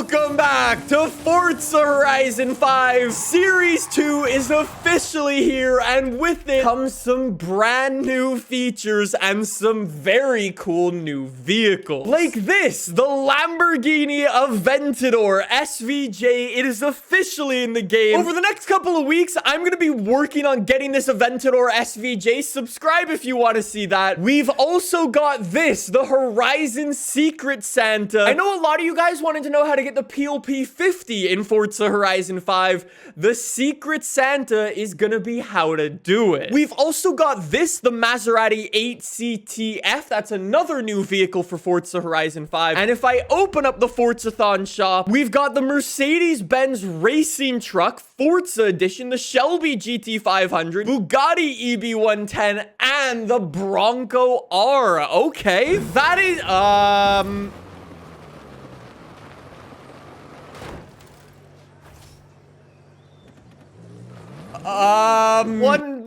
Welcome back to Forza Horizon 5. Series 2 is officially here, and with it comes some brand new features and some very cool new vehicles. Like this, the Lamborghini Aventador SVJ. It is officially in the game. Over the next couple of weeks, I'm going to be working on getting this Aventador SVJ. Subscribe if you want to see that. We've also got this, the Horizon Secret Santa. I know a lot of you guys wanted to know how to get the PLP50 in Forza Horizon 5. The Secret Santa is gonna be how to do it. We've also got this, the Maserati 8CTF. That's another new vehicle for Forza Horizon 5. And if I open up the Forzathon shop, we've got the Mercedes-Benz racing truck, Forza Edition, the Shelby GT500, Bugatti EB110, and the Bronco R. Okay, that is,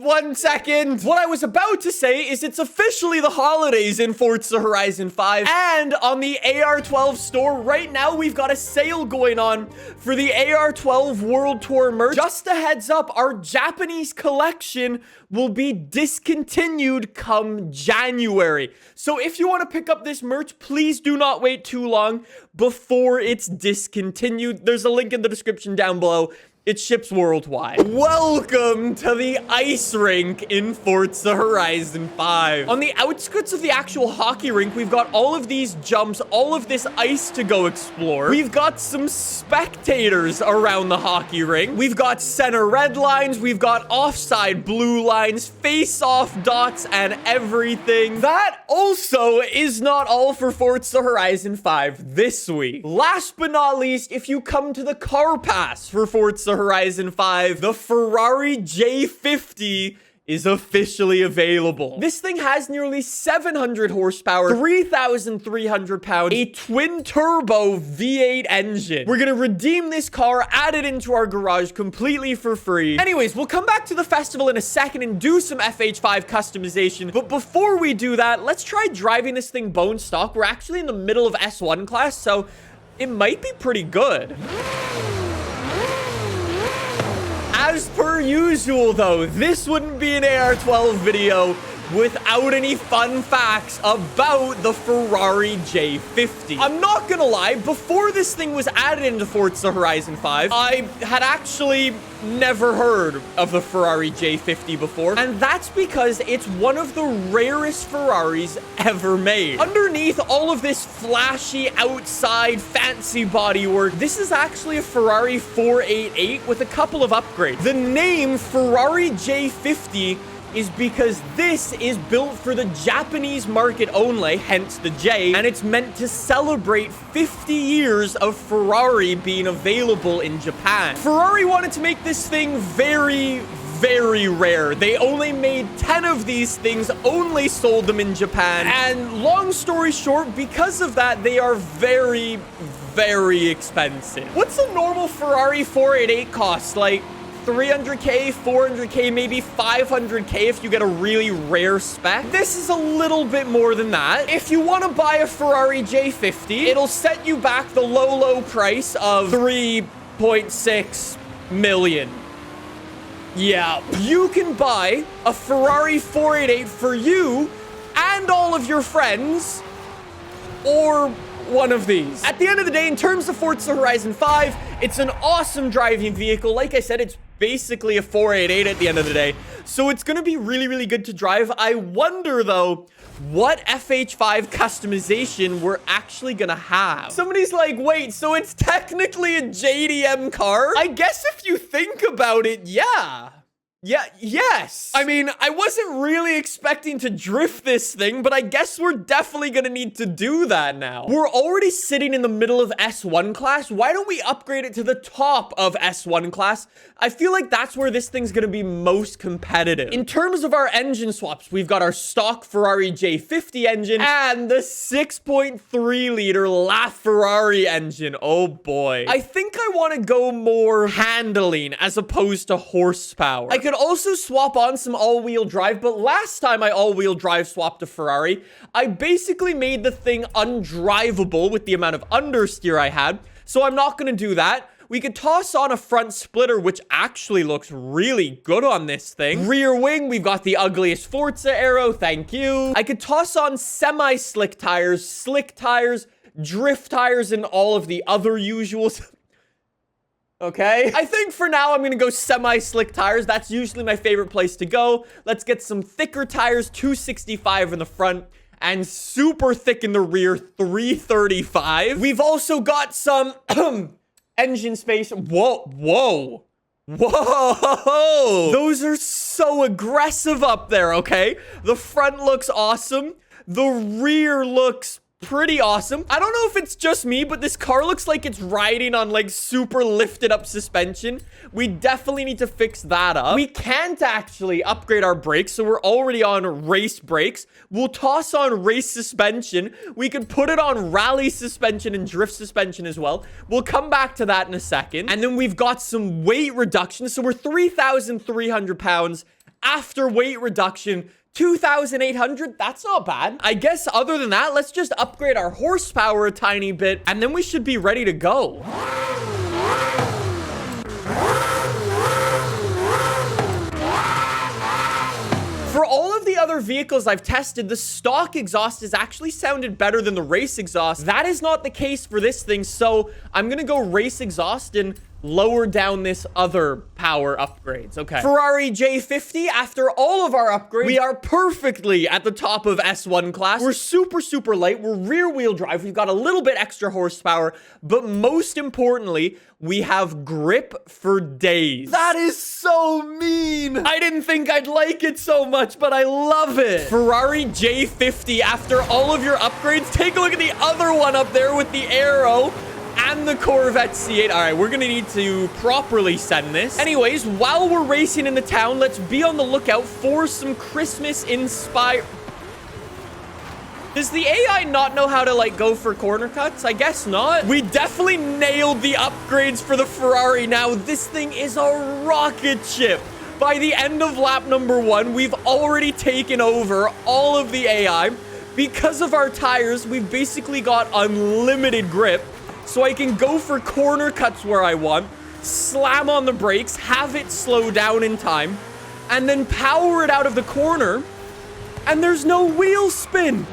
one second. What I was about to say is it's officially the holidays in Forza Horizon 5. And on the AR12 store right now, we've got a sale going on for the AR12 World Tour merch. Just a heads up, our Japanese collection will be discontinued come January. So if you want to pick up this merch, please do not wait too long before it's discontinued. There's a link in the description down below. It ships worldwide. Welcome to the ice rink in Forza Horizon 5. On the outskirts of the actual hockey rink, we've got all of these jumps, all of this ice to go explore. We've got some spectators around the hockey rink. We've got center red lines. We've got offside blue lines, face-off dots, and everything. That also is not all for Forza Horizon 5 this week. Last but not least, if you come to the car pass for Forza Horizon 5, the Ferrari J50 is officially available. This thing has nearly 700 horsepower, 3,300 pounds, a twin-turbo V8 engine. We're gonna redeem this car, add it into our garage completely for free. Anyways, we'll come back to the festival in a second and do some FH5 customization. But before we do that, let's try driving this thing bone stock. We're actually in the middle of S1 class, so it might be pretty good. As per usual, though, this wouldn't be an AR12 video without any fun facts about the Ferrari J50. I'm not gonna lie, before this thing was added into Forza Horizon 5, I had actually never heard of the Ferrari J50 before, and that's because it's one of the rarest Ferraris ever made. Underneath all of this flashy outside fancy bodywork, this is actually a Ferrari 488 with a couple of upgrades. The name Ferrari J50 is because this is built for the Japanese market only, hence the J, and it's meant to celebrate 50 years of Ferrari being available in Japan. Ferrari wanted to make this thing very, very rare. They only made 10 of these things, only sold them in Japan, and long story short, because of that, they are very, very expensive. What's a normal Ferrari 488 cost? Like 300k, 400k, maybe 500k if you get a really rare spec. This is a little bit more than that. If you want to buy a Ferrari J50, it'll set you back the low price of 3.6 million. Yeah, you can buy a Ferrari 488 for you and all of your friends, or one of these. At the end of the day, in terms of Forza Horizon 5, it's an awesome driving vehicle. Like I said, it's basically a 488 at the end of the day. So it's going to be really, really good to drive. I wonder, though, what FH5 customization we're actually going to have. Somebody's like, wait, so it's technically a JDM car? I guess if you think about it, yeah. Yes. I mean, I wasn't really expecting to drift this thing, but I guess we're definitely gonna need to do that now. We're already sitting in the middle of S1 class. Why don't we upgrade it to the top of S1 class? I feel like that's where this thing's gonna be most competitive. In terms of our engine swaps, we've got our stock Ferrari J50 engine and the 6.3 liter LaFerrari engine. Oh boy. I think I want to go more handling as opposed to horsepower. I could also swap on some all-wheel drive, but last time I all-wheel drive swapped a Ferrari, I basically made the thing undrivable with the amount of understeer I had. so I'm not gonna do that. We could toss on a front splitter, which actually looks really good on this thing. Rear wing, we've got the ugliest Forza arrow, thank you. I could toss on semi-slick tires, drift tires, and all of the other usuals. Okay, I think for now I'm gonna go semi-slick tires. That's usually my favorite place to go. Let's get some thicker tires, 265 in the front and super thick in the rear, 335. We've also got some engine space. Whoa. Those are so aggressive up there, okay? The front looks awesome. The rear looks pretty awesome. I don't know if it's just me, but this car looks like it's riding on like super lifted up suspension. We definitely need to fix that up. We can't actually upgrade our brakes, so we're already on race brakes. We'll toss on race suspension. We could put it on rally suspension and drift suspension as well. We'll come back to that in a second. And then we've got some weight reduction. So we're 3,300 pounds after weight reduction. 2,800, that's not bad. I guess other than that, let's just upgrade our horsepower a tiny bit, and then we should be ready to go. For all of the other vehicles I've tested, the stock exhaust has actually sounded better than the race exhaust. That is not the case for this thing, so I'm gonna go race exhaust and lower down this other power upgrades. Okay. Ferrari J50, after all of our upgrades, we are perfectly at the top of S1 class. We're super light. We're rear wheel drive. We've got a little bit extra horsepower, but most importantly, we have grip for days. That is so mean. I didn't think I'd like it so much, but I love it. Ferrari J50, after all of your upgrades, take a look at the other one up there with the arrow and the Corvette C8. All right, we're gonna need to properly send this. Anyways, while we're racing in the town, let's be on the lookout for some Christmas inspired. Does the AI not know how to like go for corner cuts? I guess not. We definitely nailed the upgrades for the Ferrari. Now this thing is a rocket ship. By the end of lap number 1, we've already taken over all of the AI. Because of our tires, we've basically got unlimited grip. So I can go for corner cuts where I want, slam on the brakes, have it slow down in time, and then power it out of the corner, and there's no wheel spin.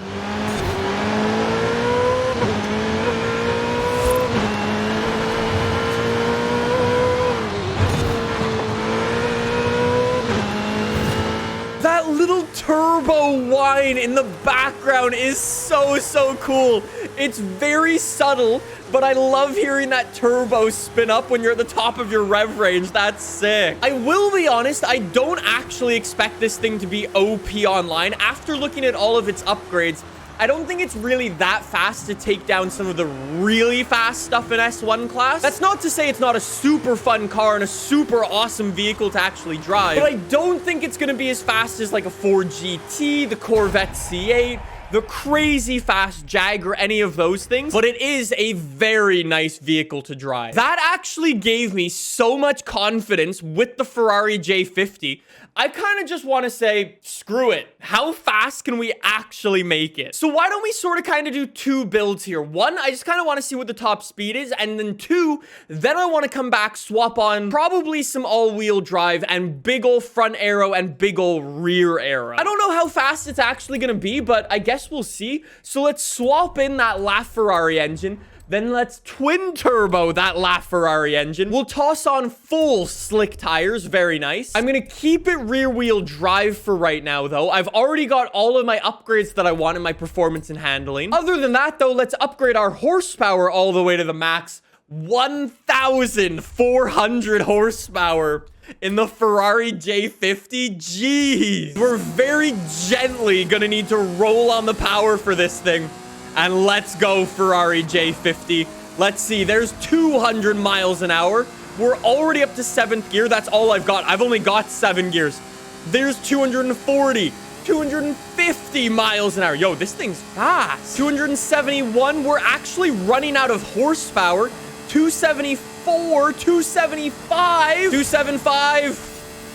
That little turbo whine in the background is so cool. It's very subtle, but I love hearing that turbo spin up when you're at the top of your rev range. That's sick. I will be honest, I don't actually expect this thing to be OP online. After looking at all of its upgrades, I don't think it's really that fast to take down some of the really fast stuff in S1 class. That's not to say it's not a super fun car and a super awesome vehicle to actually drive, but I don't think it's going to be as fast as like a Ford GT, the Corvette C8, the crazy fast Jag, or any of those things, but it is a very nice vehicle to drive. That actually gave me so much confidence with the Ferrari J50. I kind of just want to say, screw it. How fast can we actually make it? So why don't we sort of kind of do 2 builds here? 1, I just kind of want to see what the top speed is. And then 2, then I want to come back, swap on probably some all-wheel drive and big ol' front aero and big ol' rear aero. I don't know how fast it's actually going to be, but I guess we'll see. So let's swap in that LaFerrari engine. Then let's twin turbo that LaFerrari engine. We'll toss on full slick tires. Very nice. I'm going to keep it rear wheel drive for right now, though. I've already got all of my upgrades that I want in my performance and handling. Other than that, though, let's upgrade our horsepower all the way to the max. 1,400 horsepower in the Ferrari J50. Jeez. We're very gently going to need to roll on the power for this thing. And let's go, Ferrari J50. Let's see, there's 200 miles an hour. We're already up to 7th gear. That's all I've got. I've only got 7 gears. There's 240, 250 miles an hour. Yo, this thing's fast. 271, we're actually running out of horsepower. 274, 275, 275,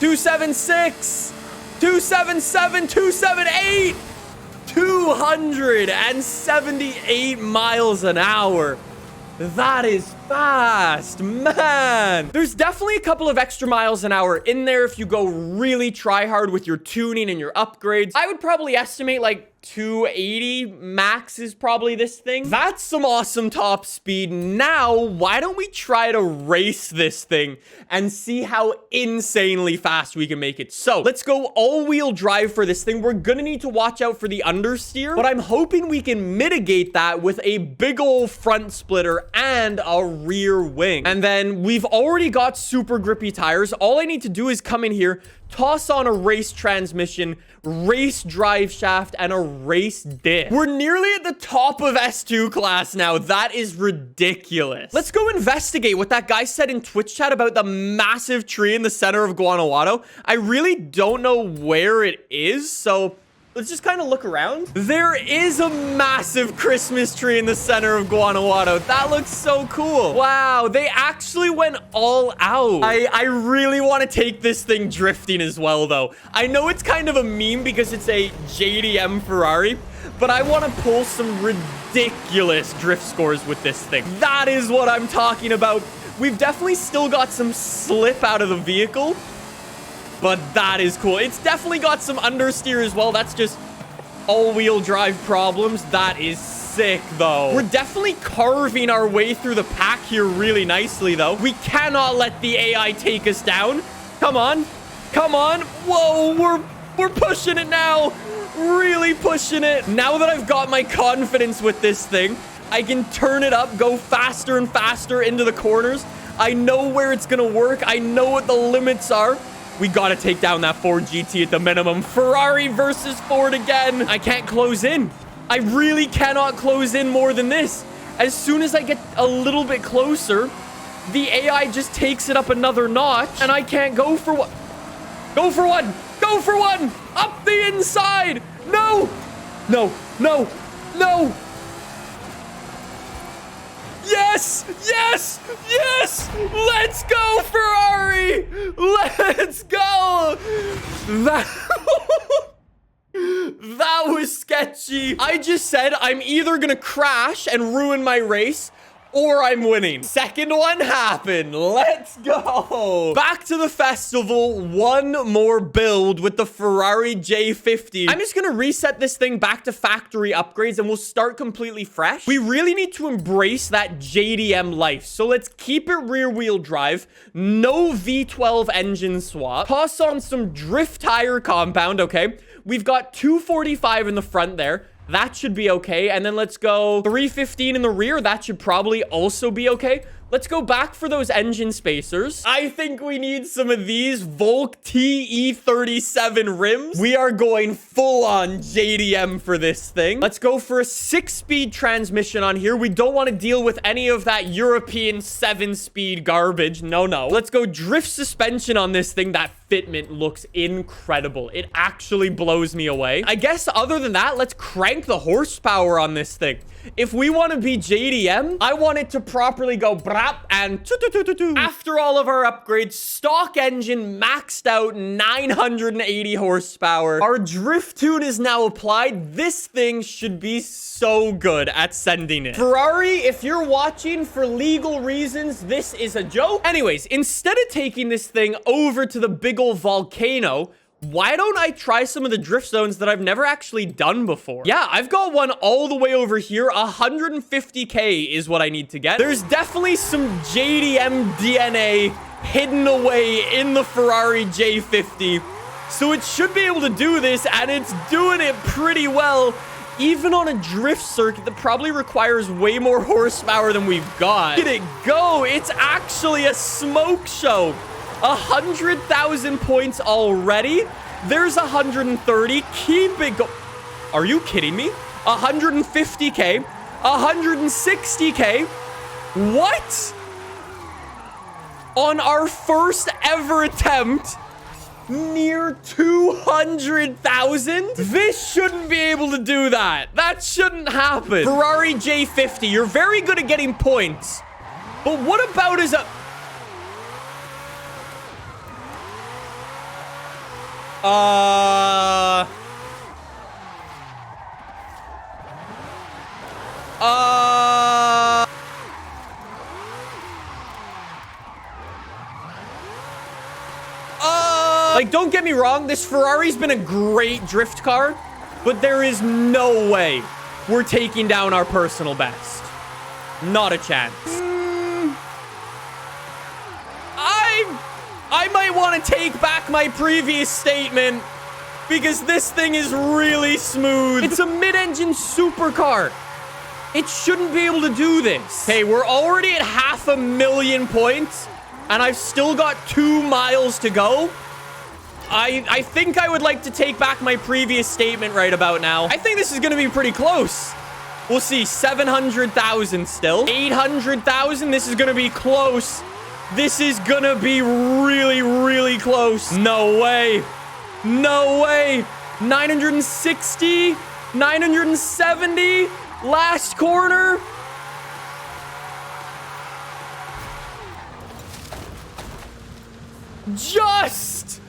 276, 277, 278. 278 miles an hour. That is fast, man. There's definitely a couple of extra miles an hour in there if you go really try hard with your tuning and your upgrades. I would probably estimate like 280 max is probably this thing. That's some awesome top speed. Now, why don't we try to race this thing and see how insanely fast we can make it? So let's go all-wheel drive for this thing. We're gonna need to watch out for the understeer, but I'm hoping we can mitigate that with a big old front splitter and a rear wing. And then we've already got super grippy tires. All I need to do is come in here, toss on a race transmission, race drive shaft, and a race diff. We're nearly at the top of S2 class now. That is ridiculous. Let's go investigate what that guy said in Twitch chat about the massive tree in the center of Guanajuato. I really don't know where it is, so let's just kind of look around. There is a massive Christmas tree in the center of Guanajuato. That looks so cool. Wow, they actually went all out. I really want to take this thing drifting as well, though. I know it's kind of a meme because it's a JDM Ferrari, but I want to pull some ridiculous drift scores with this thing. That is what I'm talking about. We've definitely still got some slip out of the vehicle, but that is cool. It's definitely got some understeer as well. That's just all-wheel drive problems. That is sick, though. We're definitely carving our way through the pack here really nicely, though. We cannot let the AI take us down. Come on. Come on. Whoa, we're pushing it now. Really pushing it. Now that I've got my confidence with this thing, I can turn it up, go faster and faster into the corners. I know where it's gonna work. I know what the limits are. We gotta take down that Ford GT at the minimum. Ferrari versus Ford again. I can't close in. I really cannot close in more than this. As soon as I get a little bit closer, the AI just takes it up another notch, and I can't go for one. Go for one. Go for one. Up the inside. No. No. No. No. Yes! Yes! Yes! Let's go, Ferrari! Let's go! That was sketchy. I just said I'm either gonna crash and ruin my race, or I'm winning. Second one happened. Let's go. Back to the festival. One more build with the Ferrari J50. I'm just gonna reset this thing back to factory upgrades and we'll start completely fresh. We really need to embrace that JDM life. So let's keep it rear wheel drive. No V12 engine swap. Toss on some drift tire compound, okay? We've got 245 in the front there. That should be okay. And then let's go 315 in the rear. That should probably also be okay. Let's go back for those engine spacers. I think we need some of these Volk TE37 rims. We are going full on JDM for this thing. Let's go for a 6-speed transmission on here. We don't want to deal with any of that European 7-speed garbage. No, no. Let's go drift suspension on this thing. That fitment looks incredible. It actually blows me away. I guess other than that, let's crank the horsepower on this thing. If we want to be JDM, I want it to properly go brap and after all of our upgrades, stock engine maxed out 980 horsepower. Our drift tune is now applied. This thing should be so good at sending it. Ferrari, if you're watching for legal reasons, this is a joke. Anyways, instead of taking this thing over to the big old volcano, why don't I try some of the drift zones that I've never actually done before? Yeah, I've got one all the way over here. 150K is what I need to get. There's definitely some JDM DNA hidden away in the Ferrari J50. So it should be able to do this, and it's doing it pretty well. Even on a drift circuit that probably requires way more horsepower than we've got. Look at it go. It's actually a smoke show. 100,000 points already. There's 130. Keep it go. Are you kidding me? 150K. 160K. What? On our first ever attempt, near 200,000? This shouldn't be able to do that. That shouldn't happen. Ferrari J50, you're very good at getting points. But what about as a... Like, don't get me wrong. This Ferrari's been a great drift car, but there is no way we're taking down our personal best. Not a chance. I might want to take back my previous statement because this thing is really smooth. It's a mid-engine supercar. It shouldn't be able to do this. Hey, we're already at 500,000 points, and I've still got 2 miles to go. I think I would like to take back my previous statement right about now. I think this is going to be pretty close. We'll see. 700,000 still. 800,000. This is going to be close. This is going to be really, really close. No way. No way. 960. 970. Last corner. Just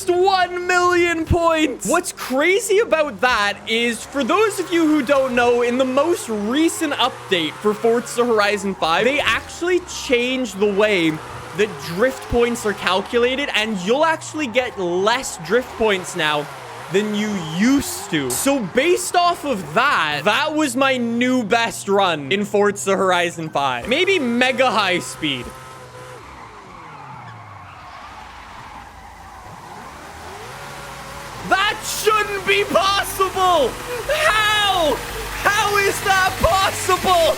1 million points. What's crazy about that is, for those of you who don't know, in the most recent update for Forza Horizon 5, they actually changed the way that drift points are calculated, and you'll actually get less drift points now than you used to. So based off of that, that was my new best run in Forza Horizon 5. Maybe mega high speed. That shouldn't be possible! How? How is that possible?